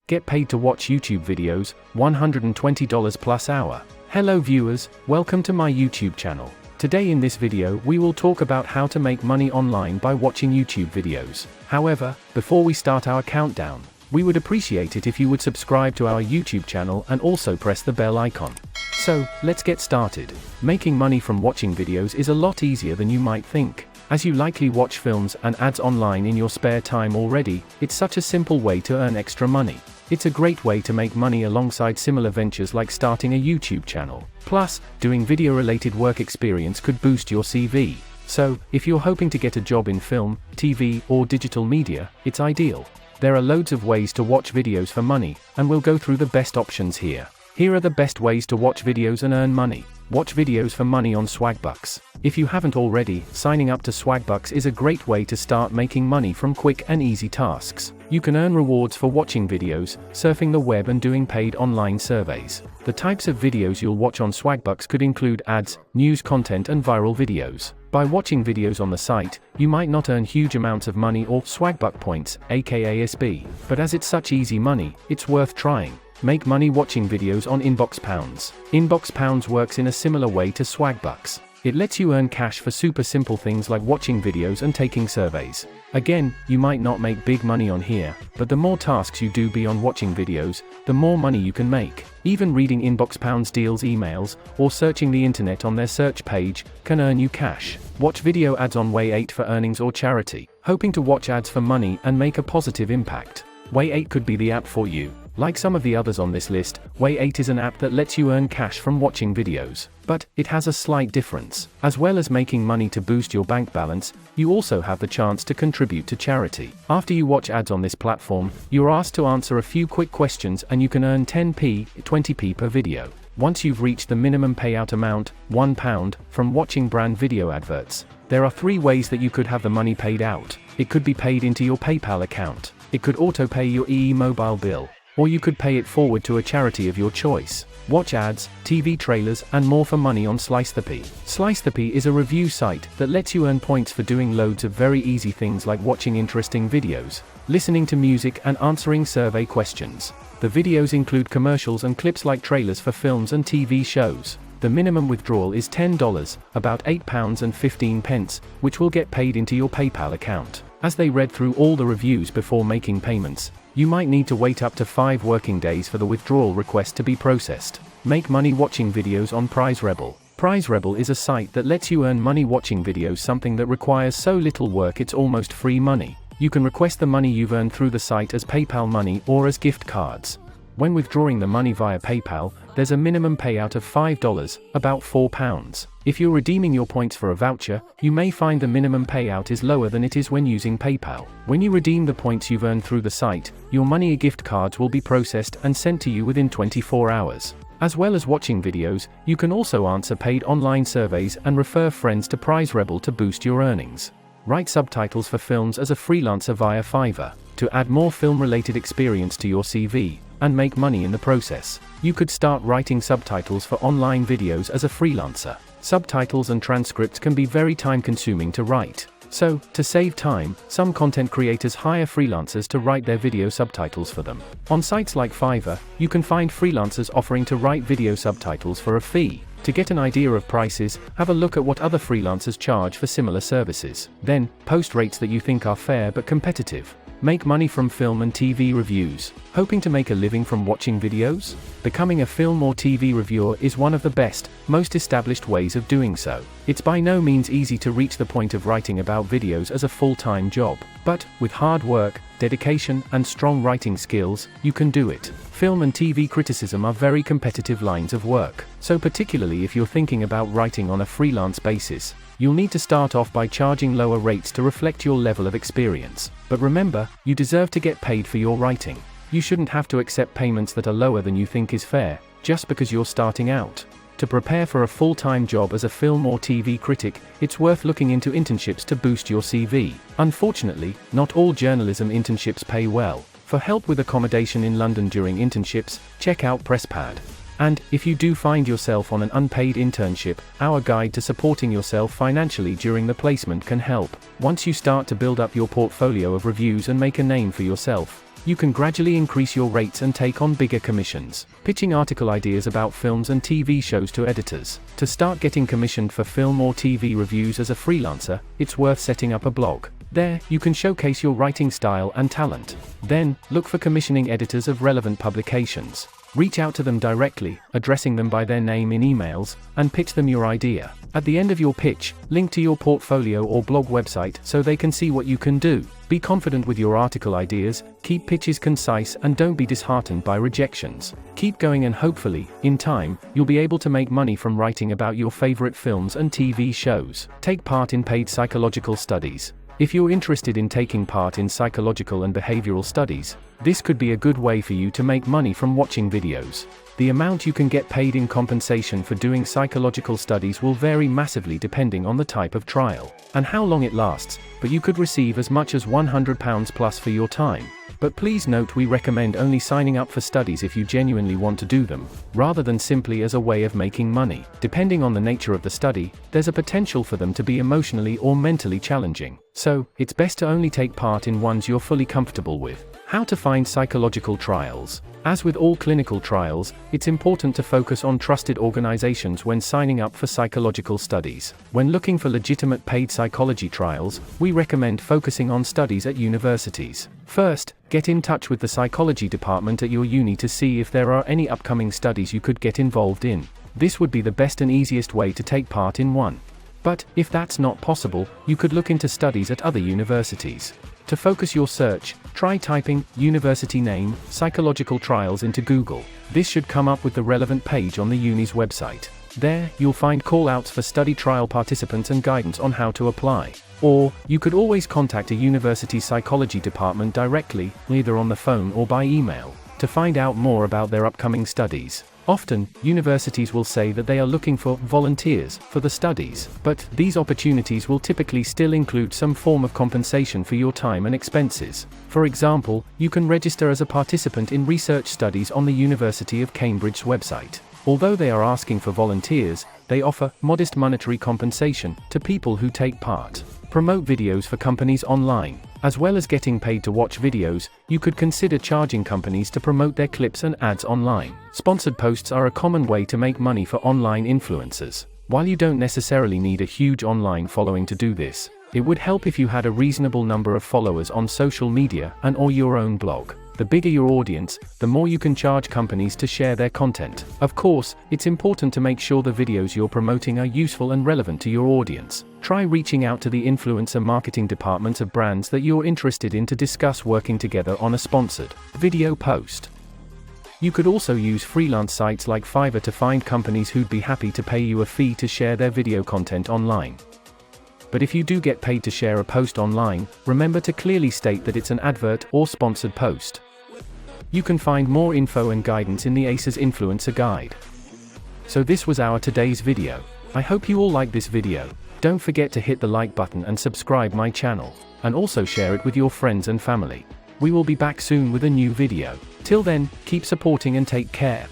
Get paid to watch YouTube videos, $120 plus hour. Hello viewers, welcome to my YouTube channel. Today in this video we will talk about how to make money online by watching YouTube videos. However, before we start our countdown, we would appreciate it if you would subscribe to our YouTube channel and also press the bell icon. So, let's get started. Making money from watching videos is a lot easier than you might think. As you likely watch films and ads online in your spare time already, it's such a simple way to earn extra money. It's a great way to make money alongside similar ventures like starting a YouTube channel. Plus, doing video-related work experience could boost your CV. So, if you're hoping to get a job in film, TV, or digital media, it's ideal. There are loads of ways to watch videos for money, and we'll go through the best options here. Here are the best ways to watch videos and earn money. Watch videos for money on Swagbucks. If you haven't already, signing up to Swagbucks is a great way to start making money from quick and easy tasks. You can earn rewards for watching videos, surfing the web and doing paid online surveys. The types of videos you'll watch on Swagbucks could include ads, news content and viral videos. By watching videos on the site, you might not earn huge amounts of money or Swagbuck points, aka SB, but as it's such easy money, it's worth trying. Make money watching videos on Inbox Pounds. Inbox Pounds works in a similar way to Swagbucks. It lets you earn cash for super simple things like watching videos and taking surveys. Again, you might not make big money on here, but the more tasks you do beyond watching videos, the more money you can make. Even reading Inbox Pounds deals emails, or searching the internet on their search page, can earn you cash. Watch video ads on Way 8 for earnings or charity. Hoping to watch ads for money and make a positive impact? Way 8 could be the app for you. Like some of the others on this list, Way 8 is an app that lets you earn cash from watching videos. But, it has a slight difference. As well as making money to boost your bank balance, you also have the chance to contribute to charity. After you watch ads on this platform, you're asked to answer a few quick questions and you can earn 10p, 20p per video. Once you've reached the minimum payout amount, £1, from watching brand video adverts, there are 3 ways that you could have the money paid out. It could be paid into your PayPal account. It could auto-pay your EE mobile bill. Or you could pay it forward to a charity of your choice. Watch ads, TV trailers, and more for money on SliceTheP. SliceTheP is a review site that lets you earn points for doing loads of very easy things like watching interesting videos, listening to music, and answering survey questions. The videos include commercials and clips like trailers for films and TV shows. The minimum withdrawal is $10, about £8.15, which will get paid into your PayPal account. As they read through all the reviews before making payments, you might need to wait up to 5 working days for the withdrawal request to be processed. Make money watching videos on PrizeRebel. PrizeRebel is a site that lets you earn money watching videos, something that requires so little work it's almost free money. You can request the money you've earned through the site as PayPal money or as gift cards. When withdrawing the money via PayPal, there's a minimum payout of $5, about £4. If you're redeeming your points for a voucher, you may find the minimum payout is lower than it is when using PayPal. When you redeem the points you've earned through the site, your money gift cards will be processed and sent to you within 24 hours. As well as watching videos, you can also answer paid online surveys and refer friends to PrizeRebel to boost your earnings. Write subtitles for films as a freelancer via Fiverr, to add more film-related experience to your CV, and make money in the process. You could start writing subtitles for online videos as a freelancer. Subtitles and transcripts can be very time-consuming to write. So, to save time, some content creators hire freelancers to write their video subtitles for them. On sites like Fiverr, you can find freelancers offering to write video subtitles for a fee. To get an idea of prices, have a look at what other freelancers charge for similar services. Then, post rates that you think are fair but competitive. Make money from film and TV reviews. Hoping to make a living from watching videos? Becoming a film or TV reviewer is one of the best, most established ways of doing so. It's by no means easy to reach the point of writing about videos as a full-time job, but, with hard work, dedication, and strong writing skills, you can do it. Film and TV criticism are very competitive lines of work, so particularly if you're thinking about writing on a freelance basis, you'll need to start off by charging lower rates to reflect your level of experience. But remember, you deserve to get paid for your writing. You shouldn't have to accept payments that are lower than you think is fair, just because you're starting out. To prepare for a full-time job as a film or TV critic, it's worth looking into internships to boost your CV. Unfortunately, not all journalism internships pay well. For help with accommodation in London during internships, check out PressPad. And, if you do find yourself on an unpaid internship, our guide to supporting yourself financially during the placement can help. Once you start to build up your portfolio of reviews and make a name for yourself, you can gradually increase your rates and take on bigger commissions. Pitching article ideas about films and TV shows to editors. To start getting commissioned for film or TV reviews as a freelancer, it's worth setting up a blog. There, you can showcase your writing style and talent. Then, look for commissioning editors of relevant publications. Reach out to them directly, addressing them by their name in emails, and pitch them your idea. At the end of your pitch, link to your portfolio or blog website so they can see what you can do. Be confident with your article ideas, keep pitches concise, and don't be disheartened by rejections. Keep going, and hopefully, in time, you'll be able to make money from writing about your favorite films and TV shows. Take part in paid psychological studies. If you're interested in taking part in psychological and behavioral studies, this could be a good way for you to make money from watching videos. The amount you can get paid in compensation for doing psychological studies will vary massively depending on the type of trial and how long it lasts, but you could receive as much as £100 plus for your time. But please note, we recommend only signing up for studies if you genuinely want to do them, rather than simply as a way of making money. Depending on the nature of the study, there's a potential for them to be emotionally or mentally challenging. So, it's best to only take part in ones you're fully comfortable with. How to find psychological trials. As with all clinical trials, it's important to focus on trusted organizations when signing up for psychological studies. When looking for legitimate paid psychology trials, we recommend focusing on studies at universities. First, get in touch with the psychology department at your uni to see if there are any upcoming studies you could get involved in. This would be the best and easiest way to take part in one. But, if that's not possible, you could look into studies at other universities. To focus your search, try typing university name, psychological trials into Google. This should come up with the relevant page on the uni's website. There, you'll find call-outs for study trial participants and guidance on how to apply. Or, you could always contact a university psychology department directly, either on the phone or by email, to find out more about their upcoming studies. Often, universities will say that they are looking for volunteers for the studies, but these opportunities will typically still include some form of compensation for your time and expenses. For example, you can register as a participant in research studies on the University of Cambridge's website. Although they are asking for volunteers, they offer modest monetary compensation to people who take part. Promote videos for companies online. As well as getting paid to watch videos, you could consider charging companies to promote their clips and ads online. Sponsored posts are a common way to make money for online influencers. While you don't necessarily need a huge online following to do this, it would help if you had a reasonable number of followers on social media and/or your own blog. The bigger your audience, the more you can charge companies to share their content. Of course, it's important to make sure the videos you're promoting are useful and relevant to your audience. Try reaching out to the influencer marketing departments of brands that you're interested in to discuss working together on a sponsored video post. You could also use freelance sites like Fiverr to find companies who'd be happy to pay you a fee to share their video content online. But if you do get paid to share a post online, remember to clearly state that it's an advert or sponsored post. You can find more info and guidance in the ACES Influencer Guide. So this was our today's video. I hope you all liked this video. Don't forget to hit the like button and subscribe my channel, and also share it with your friends and family. We will be back soon with a new video. Till then, keep supporting and take care.